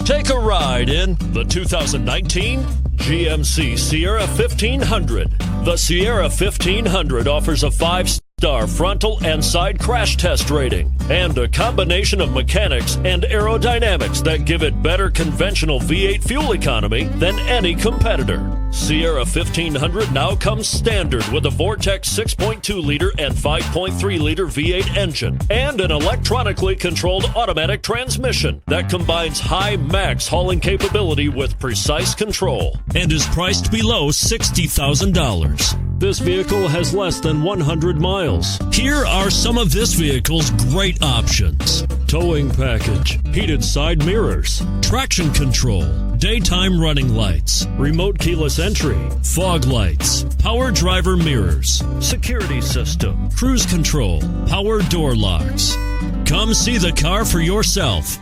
Take a ride in the 2019 GMC Sierra 1500. The Sierra 1500 offers a 5-star frontal and side crash test rating and a combination of mechanics and aerodynamics that give it better conventional V8 fuel economy than any competitor. Sierra 1500 now comes standard with a Vortex 6.2-liter and 5.3-liter V8 engine and an electronically controlled automatic transmission that combines high max hauling capability with precise control and is priced below $60,000. This vehicle has less than 100 miles. Here are some of this vehicle's great options: towing package, heated side mirrors, traction control, daytime running lights, remote keyless entry, fog lights, power driver mirrors, security system, cruise control, power door locks. Come see the car for yourself.